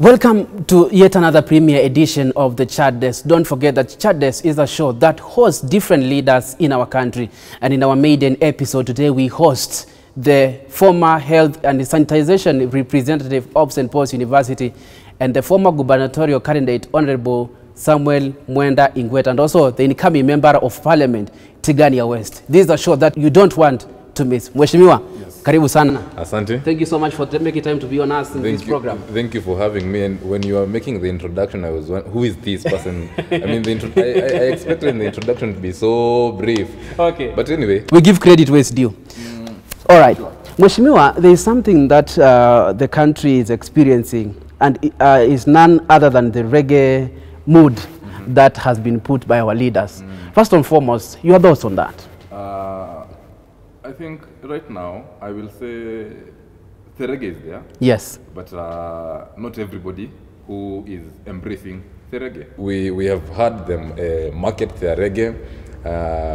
Welcome to yet another premiere edition of the Chat Desk. Don't forget that Chat Desk is a show that hosts different leaders in our country. And in our maiden episode today, we host the former health and sanitization representative of St. Paul's University and the former gubernatorial candidate, Honorable Samuel Mwenda Ingweta, and also the incoming member of parliament, Tigania West. This is a show that you don't want to miss. Mheshimiwa, yes. Karibu sana. Asante. Thank you so much for making time to be on us in this program. Thank you for having me. And when you were making the introduction, I was who is this person? I mean, I expected the introduction to be so brief. Okay. But anyway. We give credit where it's due. All right. Sure. Mheshimiwa, there is something that the country is experiencing, and is none other than the reggae mood that has been put by our leaders. First and foremost, your thoughts on that? I think right now, I will say the reggae is there. Yes. But not everybody who is embracing the reggae. We have heard them market their reggae.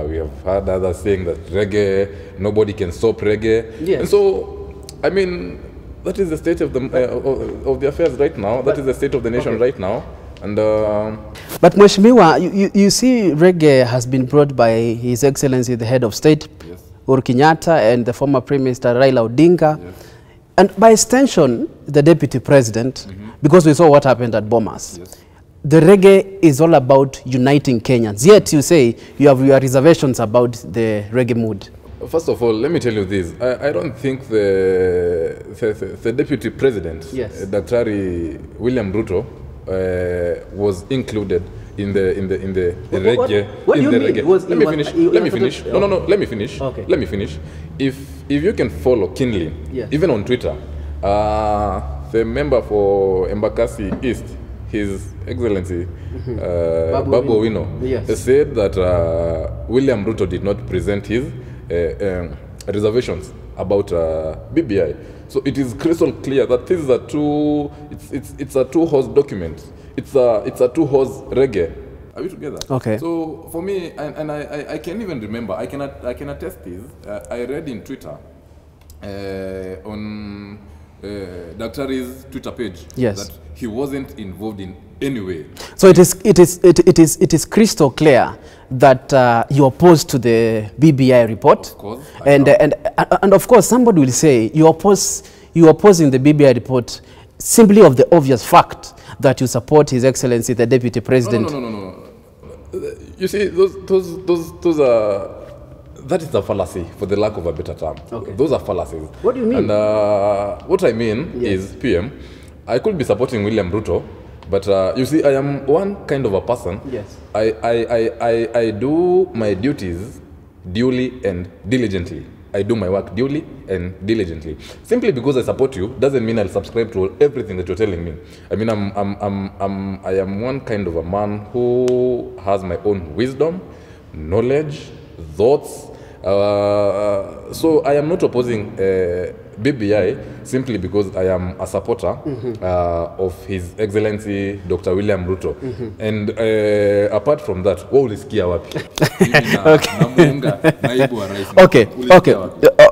We have heard others saying that reggae, nobody can stop reggae. Yes. And so, I mean, that is the state of the affairs right now. That is the state of the nation right now. And but Mheshimiwa, you see reggae has been brought by His Excellency the Head of State, yes, Uhuru Kenyatta, and the former Prime Minister Raila Odinga, yes, and by extension the Deputy President, because we saw what happened at Bomas. Yes. The reggae is all about uniting Kenyans, yet you say you have your reservations about the reggae mood. First of all, let me tell you this. I don't think the Deputy President, yes, Dr. William Ruto, was included in the reggae. What do you mean? Let me finish. No, let me finish. Okay. Let me finish. If you can follow keenly, yes, even on Twitter, the member for Embakasi East, His Excellency Babu Owino, yes, said that William Ruto did not present his reservations about BBI. So it is crystal clear that this is it's a two-horse document. It's a two-horse reggae. Are we together? Okay. So for me, and I can even remember, I can attest this. I read in Twitter on Dr.'s Twitter page, yes, that he wasn't involved in any way. So it is crystal clear that you opposed to the BBI report. Of course. And of course somebody will say you opposing the BBI report simply of the obvious fact that you support His Excellency the Deputy President. No. You see, those are, that is a fallacy, for the lack of a better term. Okay. Those are fallacies. What do you mean? And what I mean, yes, is, PM, I could be supporting William Ruto, but you see, I am one kind of a person. Yes. I do my duties duly and diligently. I do my work duly and diligently. Simply because I support you doesn't mean I'll subscribe to everything that you're telling me. I mean, I am one kind of a man who has my own wisdom, knowledge, thoughts. So I am not opposing BBI simply because I am a supporter of His Excellency Dr. William Ruto. And apart from that, Okay.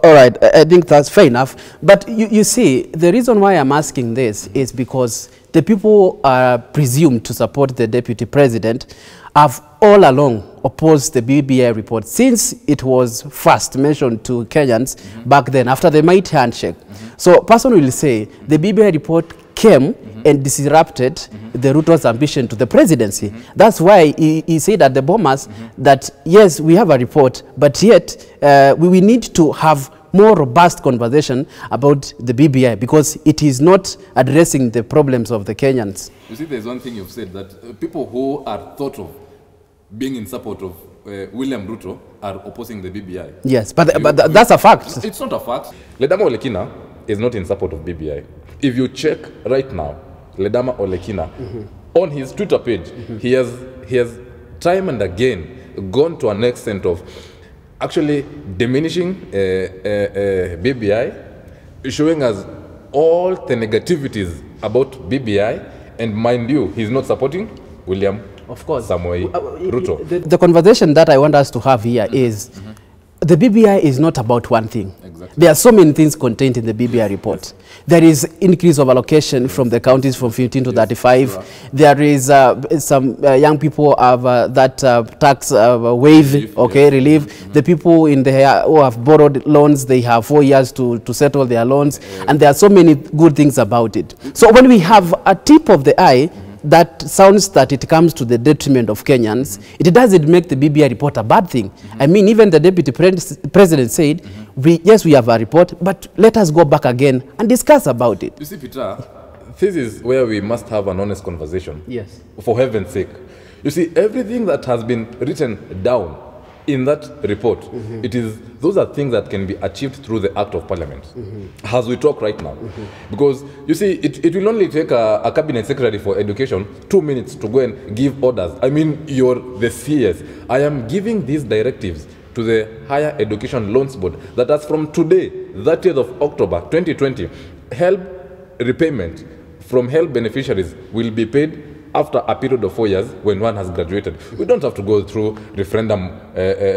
All right. I think that's fair enough. But you see, the reason why I'm asking this is because the people are presumed to support the Deputy President have all along opposed the BBI report since it was first mentioned to Kenyans back then after the mighty handshake. So person will say the BBI report came and disrupted the Ruto's ambition to the presidency. That's why he said at the Bomas that yes, we have a report, but yet we need to have more robust conversation about the BBI because it is not addressing the problems of the Kenyans. You see, there's one thing you've said, that people who are thought of being in support of William Ruto are opposing the BBI. Yes, but that's a fact. It's not a fact. Ledama Olekina is not in support of BBI. If you check right now, Ledama Olekina, on his Twitter page, he has time and again gone to an extent of actually diminishing BBI, showing us all the negativities about BBI, and mind you, he's not supporting William Samoei Ruto. The conversation that I want us to have here is the BBI is not about one thing. Exactly. There are so many things contained in the BBI report. There is increase of allocation from the counties from 15 to 35. Sure. There is some young people have that tax waive, relief. The people in the who have borrowed loans, they have 4 years to settle their loans. And there are so many good things about it. So when we have a tip of the eye, that sounds that it comes to the detriment of Kenyans, it doesn't make the BBI report a bad thing. I mean, even the deputy president said, yes, we have a report, but let us go back again and discuss about it. You see, Peter, this is where we must have an honest conversation. Yes. For heaven's sake. You see, everything that has been written down in that report, those are things that can be achieved through the Act of Parliament, as we talk right now. Because, you see, it will only take a cabinet secretary for education 2 minutes to go and give orders. I mean, you're the CS. I am giving these directives to the Higher Education Loans Board that as from today, 30th of October 2020, help repayment from help beneficiaries will be paid after a period of 4 years when one has graduated. We don't have to go through referendum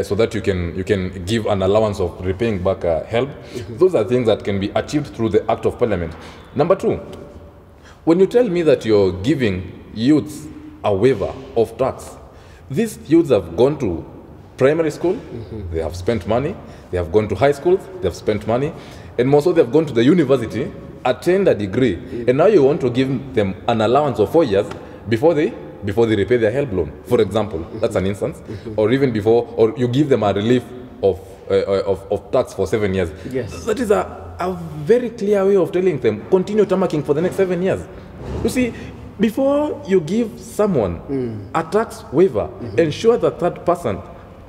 so that you can give an allowance of repaying back help. Those are things that can be achieved through the Act of Parliament. Number two, when you tell me that you're giving youths a waiver of tax, these youths have gone to primary school, they have spent money, they have gone to high schools, they have spent money, and more so they have gone to the university, attained a degree, and now you want to give them an allowance of 4 years before they repay their help loan, for example. That's an instance. Or even before, or you give them a relief of tax for 7 years. Yes. That is a very clear way of telling them, continue tamarking for the next 7 years. You see, before you give someone a tax waiver, ensure that that person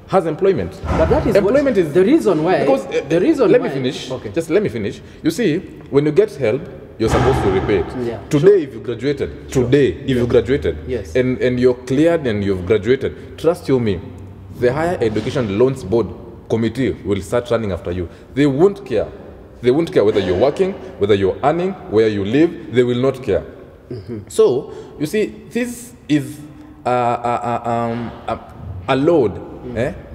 has employment. But that is employment is the reason why. Because the reason let why, me finish. Okay. Just let me finish. You see, when you get help, you're supposed to repay it. Yeah. Today, if you graduated, you graduated, Yes. and you're cleared and you've graduated, trust you me, the Higher Education Loans Board committee will start running after you. They won't care. They won't care whether you're working, whether you're earning, where you live. They will not care. So, you see, this is a load.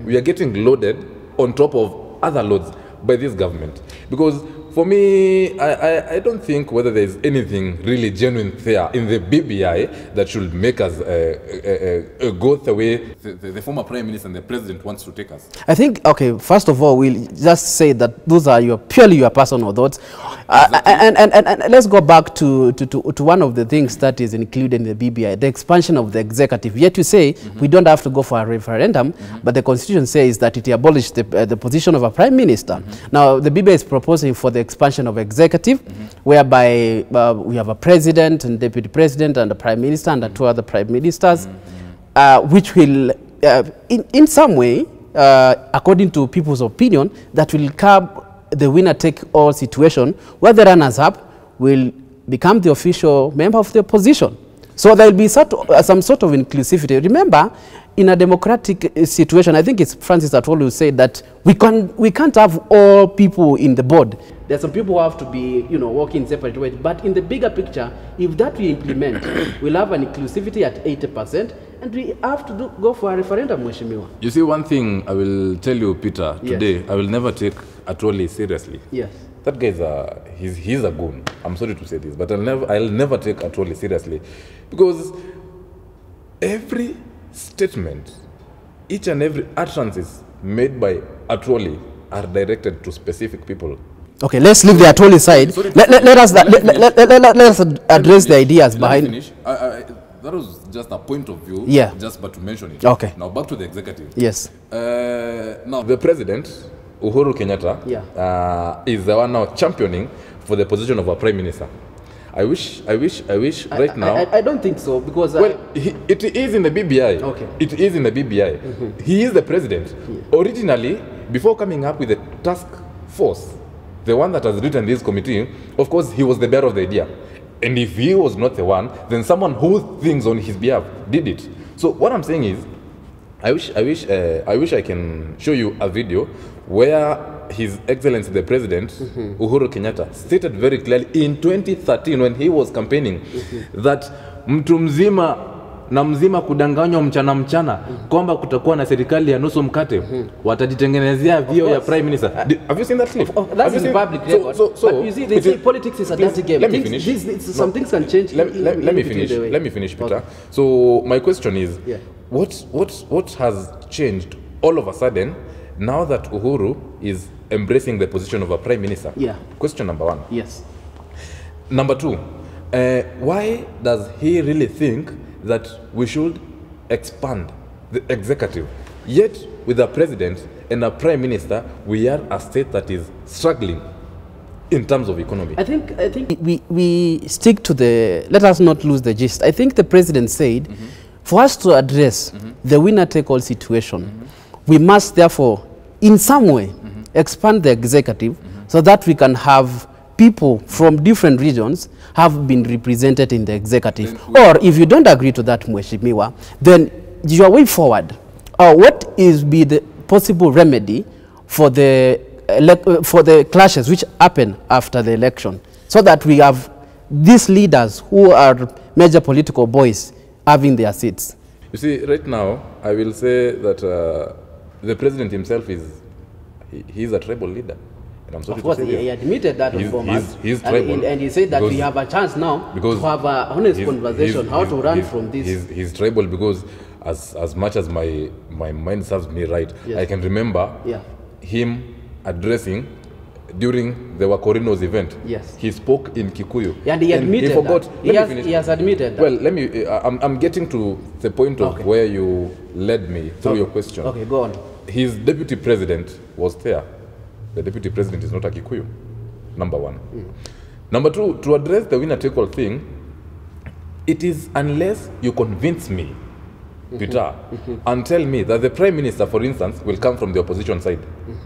We are getting loaded on top of other loads by this government. Because for me, I don't think whether there is anything really genuine there in the BBI that should make us go the way the former Prime Minister and the President wants to take us. I think, okay, first of all, we'll just say that those are purely your personal thoughts. And let's go back to one of the things that is included in the BBI, the expansion of the executive. Yet you say we don't have to go for a referendum, but the Constitution says that it abolished the position of a Prime Minister. Now, the BBI is proposing for the expansion of executive, whereby we have a president and deputy president and a prime minister and 2 other prime ministers, which will, in some way, according to people's opinion, that will curb the winner-take-all situation, where the runners-up will become the official member of the opposition. So there will be some sort of inclusivity. Remember, in a democratic situation, I think it's Francis Atwoli who said that we can't have all people in the board. There are some people who have to be, working in separate ways. But in the bigger picture, if that we implement, we'll have an inclusivity at 80%, and we have to go for a referendum, Mheshimiwa. You see, one thing I will tell you, Peter, today, Yes. I will never take Atwoli seriously. Yes. That guy is he's a goon. I'm sorry to say this, but I'll never take Atwoli seriously, because every statement, each and every utterances made by Atwoli are directed to specific people. Okay, let's leave the Atwoli side. Let us address the ideas behind. Finish. That was just a point of view. Yeah. Just but to mention it. Okay. Now back to the executive. Yes. Now the president, Uhuru Kenyatta, is the one now championing for the position of a prime minister. I wish right now. I don't think so, because well, it is in the BBI. Okay. It is in the BBI. He is the president. Yeah. Originally, before coming up with the task force, the one that has written this committee, of course, he was the bearer of the idea. And if he was not the one, then someone who thinks on his behalf did it. So what I'm saying is, I wish I can show you a video where His Excellency the President, Uhuru Kenyatta, stated very clearly in 2013 when he was campaigning that mtu mzima na mzima kudanganywa mchana kwamba kutakuwa na serikali ya nusu mkate, watajitengenezea vio ya prime minister. Have you seen that clip? That's in public record. So but you see, they say politics is a dirty game. Let me finish. Some things can change. Let me finish, Peter. Okay. So my question is, yeah. what has changed all of a sudden now that Uhuru is embracing the position of a prime minister? Yeah. Question number one. Yes. Number two, why does he really think that we should expand the executive? Yet, with a president and a prime minister, we are a state that is struggling in terms of economy. I think we stick to the, let us not lose the gist. I think the president said, for us to address the winner-take-all situation, we must therefore, in some way, expand the executive so that we can have people from different regions have been represented in the executive. Or if you don't agree to that, Mheshimiwa, then your way forward, what is be the possible remedy for the clashes which happen after the election, so that we have these leaders who are major political boys having their seats? You see, right now, I will say that the president himself he's a tribal leader. And I'm sorry of course, to say he admitted that he's tribal. And he said that we have a chance now to have a honest conversation how to run from this. He's tribal because as much as my mind serves me right, yes. I can remember him addressing during the Wakorinos event. Yes. He spoke in Kikuyu. Yeah, and he admitted he forgot. That. He has admitted that. Well, let me, I'm getting to the point of where you led me through your question. Okay, go on. His deputy president was there. The deputy president is not a Kikuyu, number one. Number two, to address the winner-take-all thing, it is unless you convince me, Peter, and tell me that the prime minister, for instance, will come from the opposition side.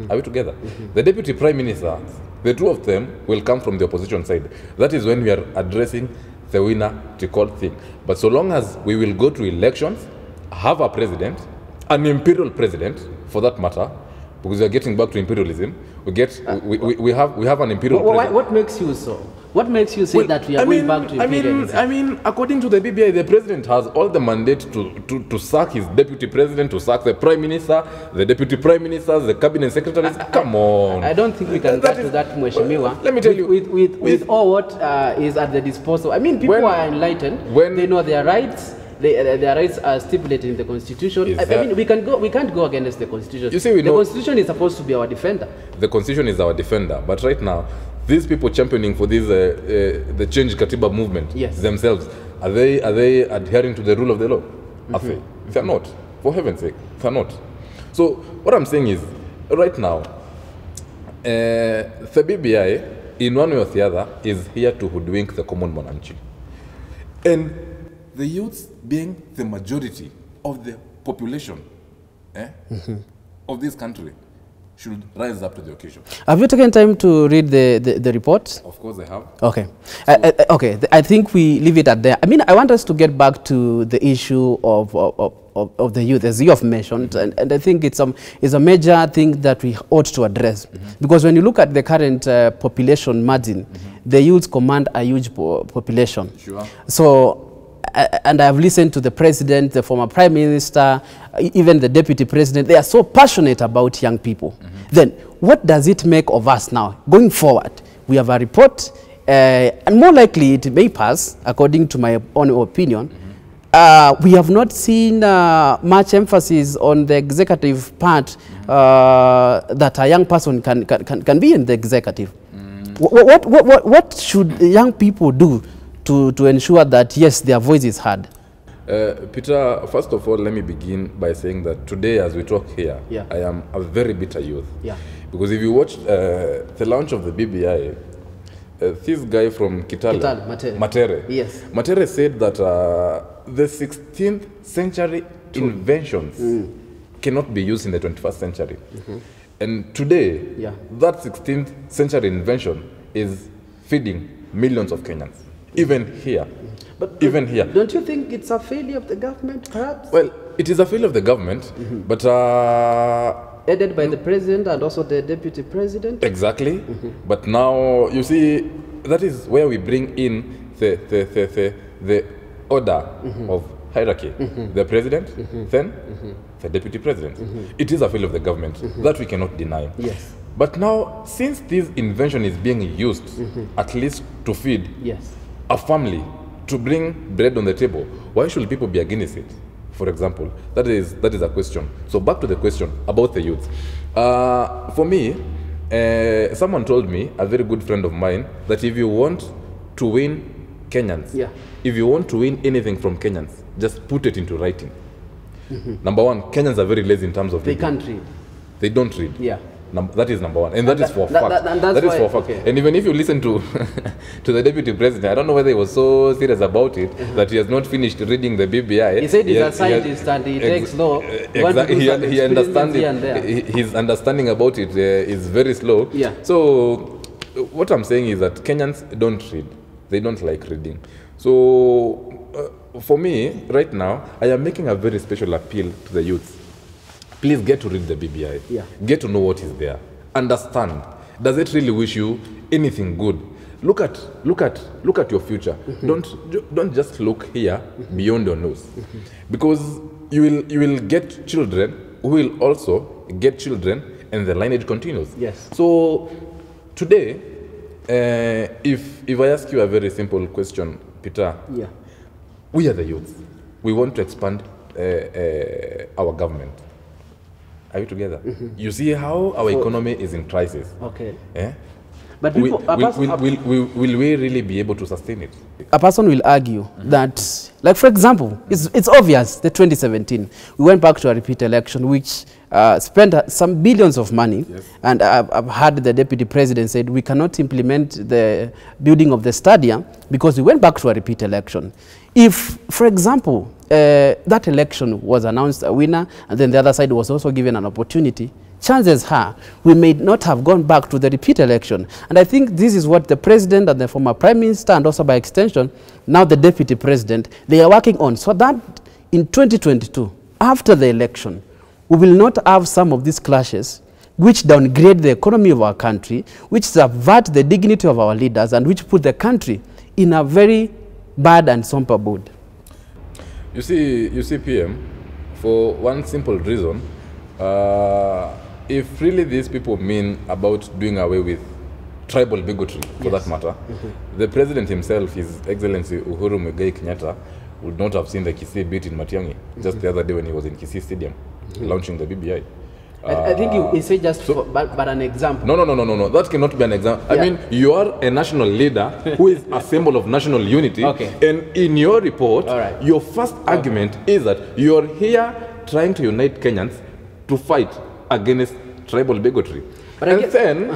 Are we together? The deputy prime minister, the two of them will come from the opposition side. That is when we are addressing the winner-take-all thing. But so long as we will go to elections, have a president, an imperial president, for that matter, because we are getting back to imperialism, we have an imperial president. What makes you so? What makes you say that we are going back to imperialism? I mean, according to the BBI, the president has all the mandate to sack his deputy president, to sack the prime minister, the deputy prime ministers, the cabinet secretaries. Come on. I don't think we can get to that, Mheshimiwa. Let me tell you. With all what is at the disposal. I mean, people are enlightened. They know their rights. Their rights are stipulated in the Constitution. I mean, we can't go against the Constitution. You see, the Constitution is supposed to be our defender. The Constitution is our defender, but right now, these people championing for this the Change Katiba movement themselves, are they adhering to the rule of the law? Are they? They're not. For heaven's sake, they're not. So what I'm saying is, right now, the BBI, in one way or the other, is here to hoodwink the common mwananchi. And the youths being the majority of the population of this country should rise up to the occasion. Have you taken time to read the report? Of course I have. Okay. Okay. I think we leave it at there. I mean, I want us to get back to the issue of the youth, as you have mentioned, and I think it's a major thing that we ought to address. Because when you look at the current population margin, the youths command a huge population. Sure. So, and I have listened to the president, the former prime minister, even the deputy president. They are so passionate about young people. Then what does it make of us now? Going forward, we have a report, and more likely it may pass, according to my own opinion. We have not seen much emphasis on the executive part that a young person can be in the executive. What should young people do to ensure that, yes, their voice is heard? Peter, first of all, let me begin by saying that today, as we talk here, I am a very bitter youth. Because if you watch the launch of the BBI, this guy from Kitale, Matere, yes. Matere said that the 16th century inventions cannot be used in the 21st century. And today, that 16th century invention is feeding millions of Kenyans. Even here. Even here. Don't you think it's a failure of the government, perhaps? Well, it is a failure of the government, but... aided by the president and also the deputy president? Exactly. But now, you see, that is where we bring in the order of hierarchy. The president, then the deputy president. It is a fail of the government. That we cannot deny. Yes. But now, since this invention is being used, at least to feed Yes. a family, to bring bread on the table, why should people be against it? For example, that is a question. So back to the question about the youth. For me, someone told me, a very good friend of mine, that if you want to win Kenyans, if you want to win anything from Kenyans, just put it into writing. Number one, Kenyans are very lazy in terms of They reading. can't read. They don't read. Yeah. That is number one, and that is for fact. That is for fact. And even if you listen to to the deputy president, I don't know whether he was so serious about it that he has not finished reading the BBI. He said he's a scientist and he takes law. Exactly. He understands it. His understanding about it is very slow. Yeah. So what I'm saying is that Kenyans don't read. They don't like reading. So for me, right now, I am making a very special appeal to the youth. Please get to read the BBI. Yeah. Get to know what is there. Understand. Does it really wish you anything good? Look at your future. Don't just look here beyond your nose, because you will get children who will also get children, and the lineage continues. Yes. So today, if I ask you a very simple question, Peter, we are the youth. We want to expand our government. Are you together? You see how our economy is in crisis. Okay. Eh? But people, will we really be able to sustain it? A person will argue that, like for example, it's obvious that 2017, we went back to a repeat election which spent some billions of money. Yes. And I've heard the deputy president said we cannot implement the building of the stadium because we went back to a repeat election. If, for example, that election was announced a winner and then the other side was also given an opportunity, chances are we may not have gone back to the repeat election. And I think this is what the president and the former prime minister, and also by extension now the deputy president, they are working on, so that in 2022, after the election, we will not have some of these clashes which downgrade the economy of our country, which subvert the dignity of our leaders, and which put the country in a very bad and somber mood. You see, PM, for one simple reason, if really these people mean about doing away with tribal bigotry, for that matter, the president himself, His Excellency Uhuru Muigai Kenyatta, would not have seen the Kisii beat in Matiang'i just the other day when he was in Kisii Stadium launching the BBI. I think he said just but an example. No. That cannot be an example. I mean, you are a national leader who is a symbol of national unity. And in your report, your first argument is that you are here trying to unite Kenyans to fight against tribal bigotry. And then,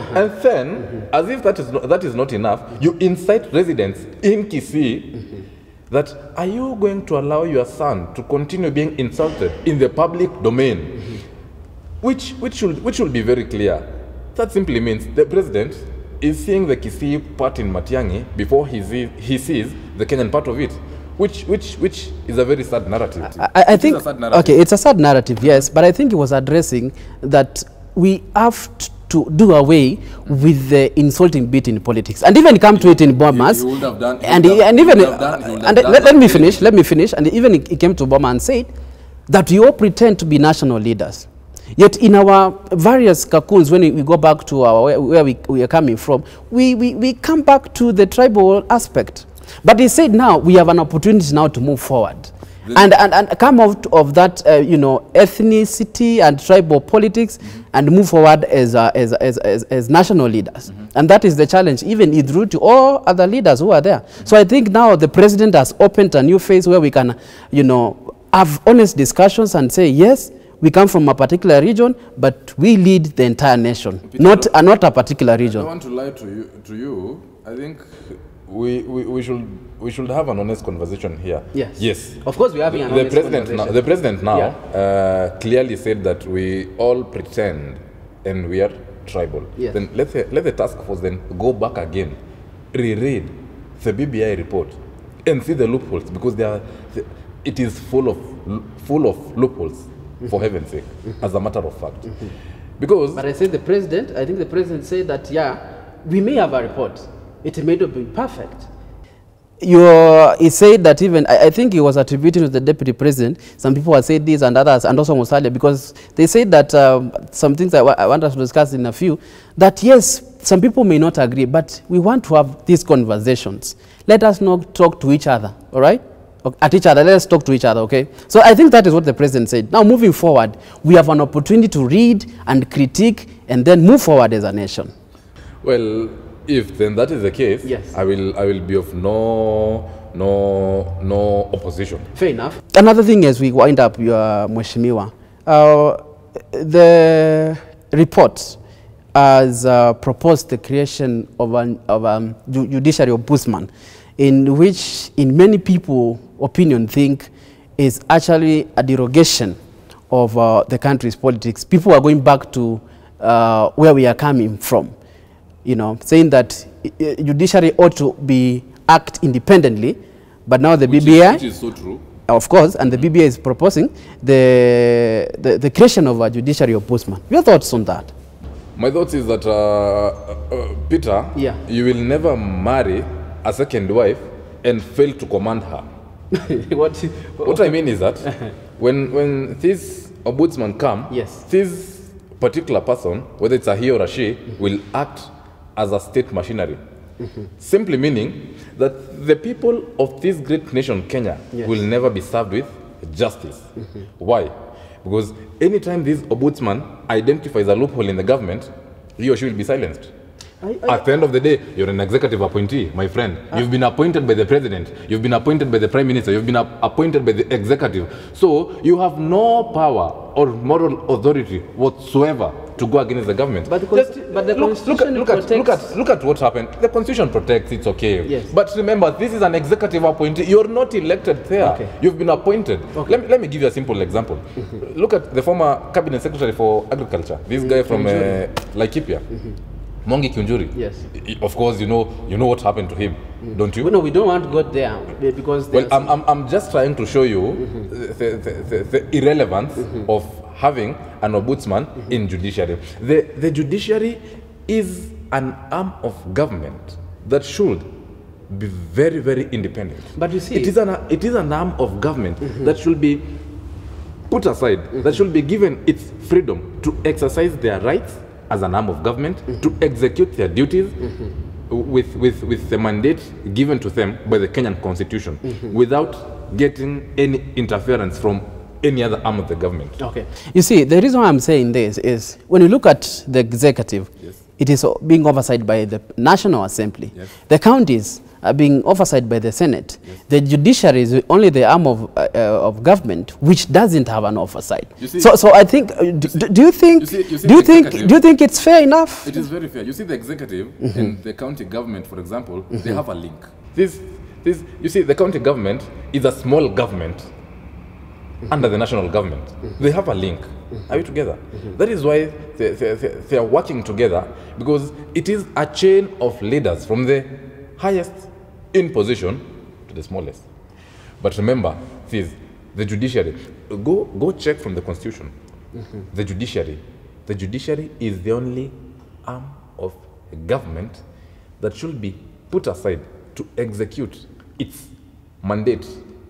as if that is not enough, you incite residents in Kisii that, are you going to allow your son to continue being insulted in the public domain? Which should be very clear. That simply means the president is seeing the Kisii part in Matiang'i before he sees the Kenyan part of it, which is a very sad narrative. I think, okay, it's a sad narrative, yes, but I think he was addressing that we have to do away with the insulting bit in politics, and even come to it in Bomas. Let me finish. And even he came to Boma and said that we all pretend to be national leaders. Yet in our various cocoons, when we go back to where we are coming from, we come back to the tribal aspect. But he said now we have an opportunity now to move forward and come out of that ethnicity and tribal politics and move forward as national leaders. And that is the challenge, even through to all other leaders who are there. So I think now the president has opened a new phase where we can have honest discussions and say, yes, we come from a particular region, but we lead the entire nation, not a particular region. I don't want to lie to you. I think we should have an honest conversation here. Yes. Of course, we are having an honest conversation. The president now clearly said that we all pretend and we are tribal. Yes. Then let the task force then go back again, reread the BBI report, and see the loopholes, because it is full of loopholes. For heaven's sake, as a matter of fact. But I think the president said that, we may have a report. It may not be perfect. he said that even, I think he was attributing to the deputy president. Some people have said this and others, and also Musalia, because they said that some things I want us to discuss in a few, that yes, some people may not agree, but we want to have these conversations. Let us not talk to each other, all right? At each other, let us talk to each other, okay? So I think that is what the president said. Now, moving forward, we have an opportunity to read and critique and then move forward as a nation. Well, if then that is the case, yes, I will be of no opposition. Fair enough. Another thing as we wind up, Mheshimiwa, the report has proposed the creation of a judiciary ombudsman, in which, in many people's opinion, think is actually a derogation of the country's politics. People are going back to where we are coming from, you know, saying that judiciary ought to act independently, but now the BBI, which is so true, of course, and the BBI is proposing the creation of a judiciary ombudsman. Your thoughts on that? My thoughts is that Peter, yeah, you will never marry a second wife and fail to command her. What I mean is that when this ombudsman come, yes, this particular person, whether it's a he or a she, will act as a state machinery. Simply meaning that the people of this great nation, Kenya, yes, will never be served with justice. Why? Because anytime this ombudsman identifies a loophole in the government, he or she will be silenced. At the end of the day, you're an executive appointee, my friend. You've been appointed by the president. You've been appointed by the prime minister. You've been appointed by the executive. So you have no power or moral authority whatsoever to go against the government. But the Constitution look at what happened. The Constitution protects, it's okay. Yes. But remember, this is an executive appointee. You're not elected there. Okay. You've been appointed. Okay. Let me give you a simple example. Look at the former cabinet secretary for agriculture. This guy from Laikipia. Mongi Kiunjuri. Yes. Of course, you know what happened to him, don't you? No, we don't want to go there because. Well, I'm just trying to show you the irrelevance of having an ombudsman in judiciary. The judiciary is an arm of government that should be very, very independent. But you see, it is an arm of government that should be put aside, that should be given its freedom to exercise their rights as an arm of government, to execute their duties with the mandate given to them by the Kenyan Constitution, without getting any interference from any other arm of the government. Okay. You see, the reason why I'm saying this is when you look at the executive, yes, it is being oversight by the National Assembly. Yes. The counties are being oversight by the Senate. Yes. The judiciary is only the arm of government which doesn't have an oversight. See, so I think, do you think it's fair enough? It is very fair. You see, the executive and the county government, for example, they have a link. You see, the county government is a small government under the national government. They have a link. Are we together? That is why they are working together, because it is a chain of leaders from the highest in position to the smallest. But remember, the judiciary, go check from the Constitution. The judiciary is the only arm of government that should be put aside to execute its mandate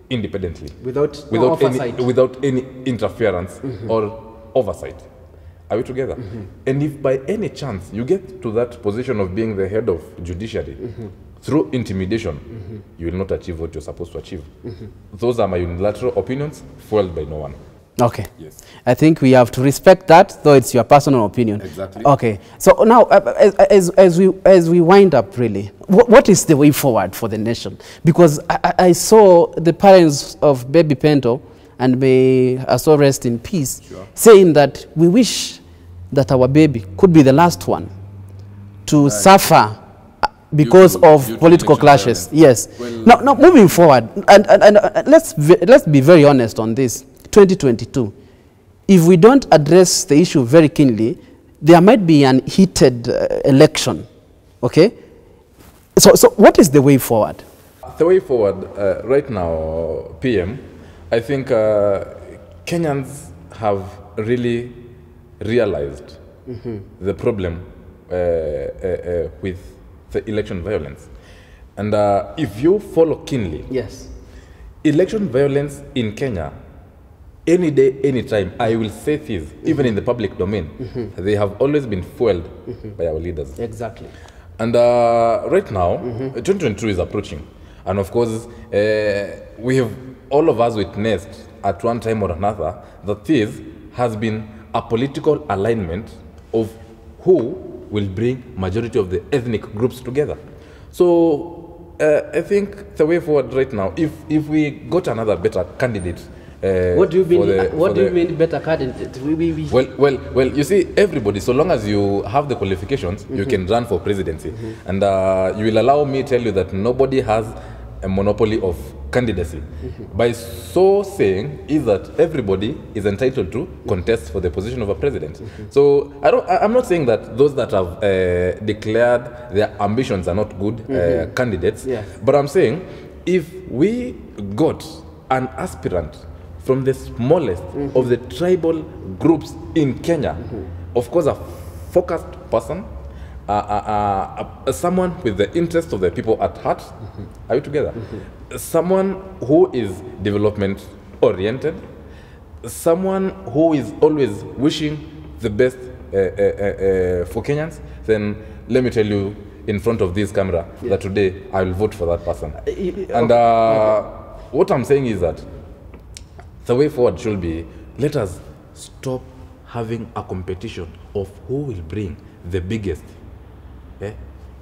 independently, without any interference or oversight. Are we together? And if by any chance you get to that position of being the head of judiciary through intimidation, you will not achieve what you're supposed to achieve. Those are my unilateral opinions, foiled by no one. Okay. Yes. I think we have to respect that, though it's your personal opinion. Exactly. Okay. So now, as we wind up, really, what is the way forward for the nation? Because I saw the parents of baby Pento, and may also rest in peace, saying that we wish that our baby could be the last one to suffer because of political clashes. Yes. Well, now moving forward, and let's be very honest on this. 2022, if we don't address the issue very keenly, there might be an heated election. Okay. So what is the way forward? The way forward right now, PM, I think Kenyans have really realized the problem with the election violence. And if you follow keenly, Yes. election violence in Kenya, any day, any time, I will say this, even in the public domain, they have always been fueled by our leaders. Exactly. And right now, 2022 is approaching. And of course, we have all of us witnessed at one time or another that this has been a political alignment of who will bring majority of the ethnic groups together. So I think the way forward right now, if we got another better candidate, what do you mean? What do you mean better candidate? Well, you see, everybody, so long as you have the qualifications, you can run for presidency. And you will allow me tell you that nobody has a monopoly of candidacy. By so saying, is that everybody is entitled to contest for the position of a president. So I'm not saying that those that have declared their ambitions are not good candidates, but I'm saying if we got an aspirant from the smallest of the tribal groups in Kenya, of course a focused person, someone with the interest of the people at heart, are we together? Someone who is development oriented, someone who is always wishing the best for Kenyans, then let me tell you in front of this camera that today I will vote for that person. And what I'm saying is that the way forward should be, let us stop having a competition of who will bring the biggest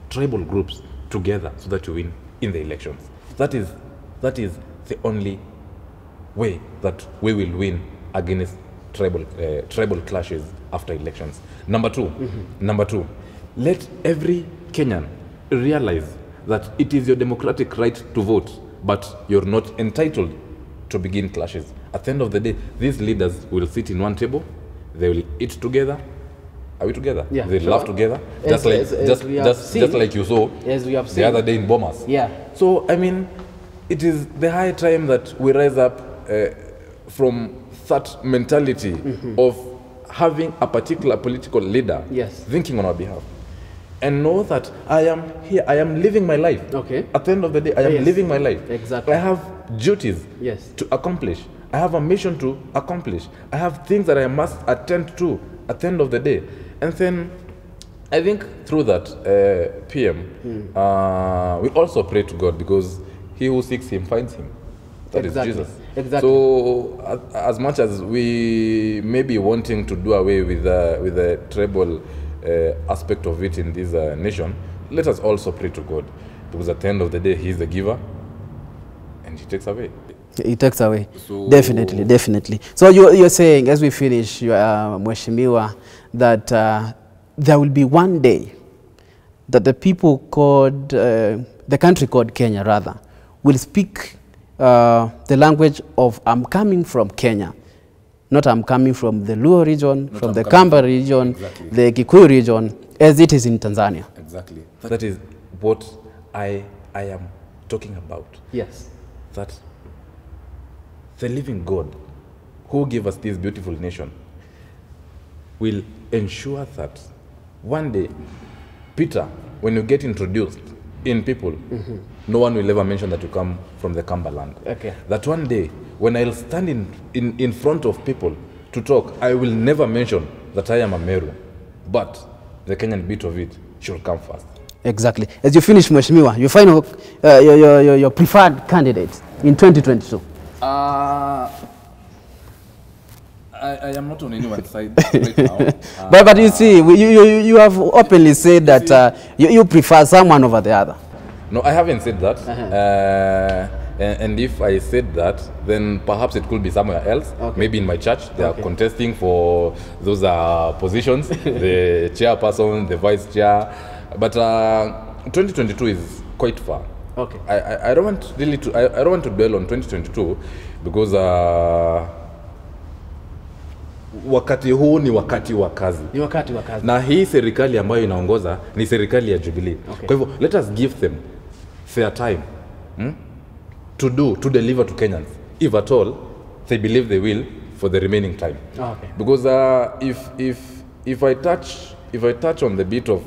tribal groups together so that you win in the elections. That is the only way that we will win against tribal clashes after elections. Number two, let every Kenyan realize that it is your democratic right to vote, but you're not entitled to begin clashes. At the end of the day, these leaders will sit in one table, they will eat together. Are we together? Yeah, they laugh together, just like you saw the other day in Bomas. Yeah. So I mean, it is the high time that we rise up from that mentality of having a particular political leader thinking on our behalf, and know that I am here, I am living my life. Okay. At the end of the day, I am living my life. Exactly. I have duties to accomplish. I have a mission to accomplish. I have things that I must attend to at the end of the day. And then I think through that PM, we also pray to God, because he who seeks him finds him. That is Jesus. Exactly. So as much as we may be wanting to do away with the tribal aspect of it in this nation, let us also pray to God, because at the end of the day, he is the giver and he takes away. He takes away. So Definitely. So you're saying, as we finish, Mheshimiwa, that there will be one day that the people called, the country called Kenya rather, will speak the language of I'm coming from Kenya, not I'm coming from the Luo region, from the Kamba region, the Kikuyu region, as it is in Tanzania. Exactly. That is what I am talking about. Yes. That the living God who gave us this beautiful nation will ensure that one day, Peter, when you get introduced in people, no one will ever mention that you come from the Kamba land. Okay. That one day, when I'll stand in front of people to talk, I will never mention that I am a Meru, but the Kenyan bit of it should come first. Exactly. As you finish, Mheshimiwa, you find your preferred candidate in 2022. I am not on anyone's side right now. But you see, you have openly said that you prefer someone over the other. No, I haven't said that. And if I said that, then perhaps it could be somewhere else. Okay. Maybe in my church, they are contesting for those positions, the chairperson, the vice chair. But 2022 is quite far. Okay. I don't want really to. I don't want to dwell on 2022 because wakati huu ni wakati wa kazi. Ni wakati wa kazi. Na hii serikali ambayo inaongoza ni serikali ya Jubilee. Okay. Kwa hivyo let us give them fair time to deliver to Kenyans, if at all they believe they will, for the remaining time. Okay. Because if I touch on the bit of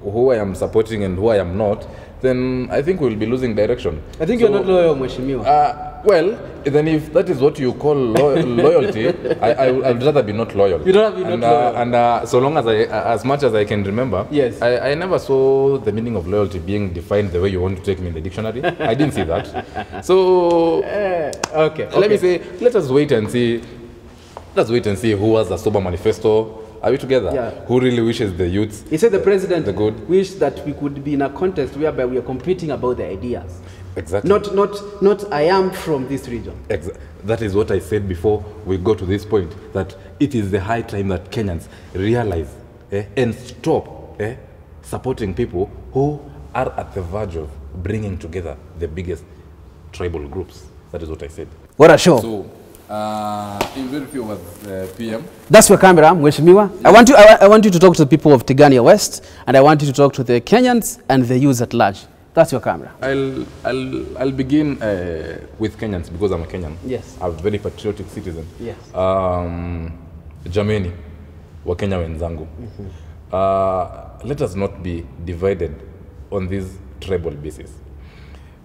who I am supporting and who I am not, then I think we'll be losing direction. I think you're not loyal, Mheshimiwa. Well, then if that is what you call loyalty, I'd rather be not loyal. You'd rather be not loyal. And so long as as much as I can remember, yes. I never saw the meaning of loyalty being defined the way you want to take me in the dictionary. I didn't see that. So, okay. Let me say, let us wait and see. Let's wait and see who has a sober manifesto. Are we together? Yeah. Who really wishes the youth? He said the president the good wished that we could be in a contest whereby we are competing about the ideas. Exactly. Not I am from this region. That is what I said before we go to this point, that it is the high time that Kenyans realize and stop supporting people who are at the verge of bringing together the biggest tribal groups. That is what I said. What a show. So, in very few words, PM. That's your camera, Mheshimiwa. Yeah. I want you to talk to the people of Tigania West, and I want you to talk to the Kenyans and the youth at large. That's your camera. I'll begin with Kenyans because I'm a Kenyan. Yes. I'm a very patriotic citizen. Yes. Jameni, wa Kenya wenzangu. Let us not be divided on this tribal basis.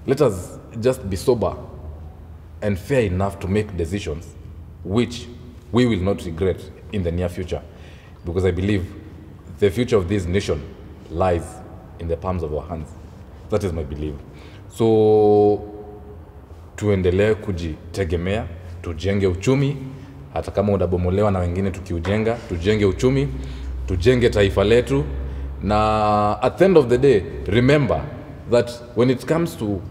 Let us just be sober and fair enough to make decisions which we will not regret in the near future, because I believe the future of this nation lies in the palms of our hands. That is my belief. So tuendelee kujitegemea, tujenge uchumi, hata kama unabomolewa na wengine tukiujenga, tujenge uchumi, tujenge taifa letu, na at the end of the day, remember that when it comes to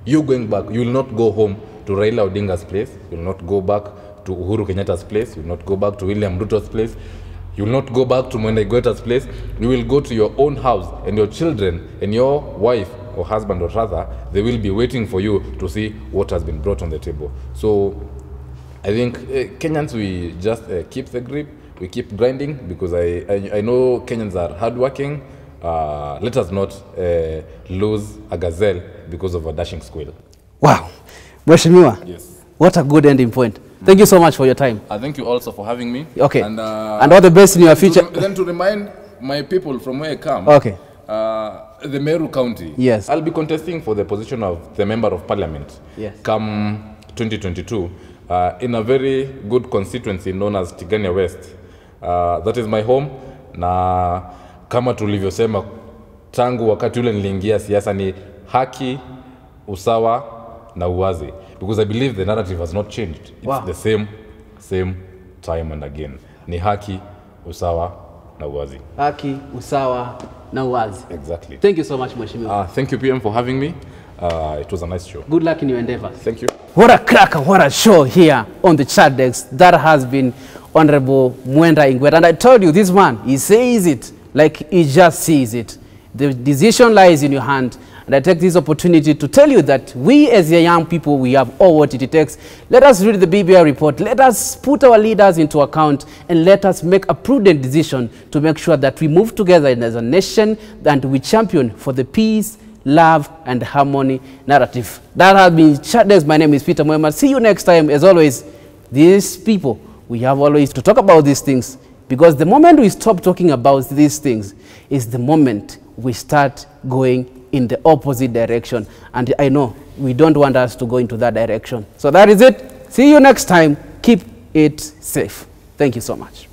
you going back, you will not go home to Raila Odinga's place, you will not go back to Uhuru Kenyatta's place, you will not go back to William Ruto's place, you will not go back to Mwenda Igweta's place. You will go to your own house, and your children and your wife or husband or rather, they will be waiting for you to see what has been brought on the table. So I think Kenyans, we just keep the grip, we keep grinding, because I know Kenyans are hardworking. Let us not lose a gazelle because of a dashing squirrel. Wow. Mheshimiwa, yes. What a good ending point. Thank you so much for your time. Thank you also for having me. Okay. And all the best in your future. Then to remind my people from where I come, okay. The Meru County, yes. I'll be contesting for the position of the Member of Parliament, yes. come 2022 in a very good constituency known as Tigania West. That is my home, na kama tulivyosema tangu wakati ule niliingia siasa ni haki, usawa na uwazi. Because I believe the narrative has not changed. It's wow. the same time and again. Ni haki, usawa na uwazi. Haki, usawa na uwazi. Exactly. Thank you so much, Mheshimiwa. Thank you, PM, for having me. It was a nice show. Good luck in your endeavors. Thank you. What a cracker, what a show here on the chat desk. That has been Honorable Mwenda Igweta. And I told you, this man, he says it like he just sees it. The decision lies in your hand. And I take this opportunity to tell you that we as the young people, we have all what it takes. Let us read the BBI report. Let us put our leaders into account, and let us make a prudent decision to make sure that we move together as a nation and we champion for the peace, love, and harmony narrative. That has been Chat Desk. My name is Peter Mwema. See you next time. As always, these people, we have always to talk about these things, because the moment we stop talking about these things is the moment we start going in the opposite direction. And I know we don't want us to go into that direction. So that is it. See you next time. Keep it safe. Thank you so much.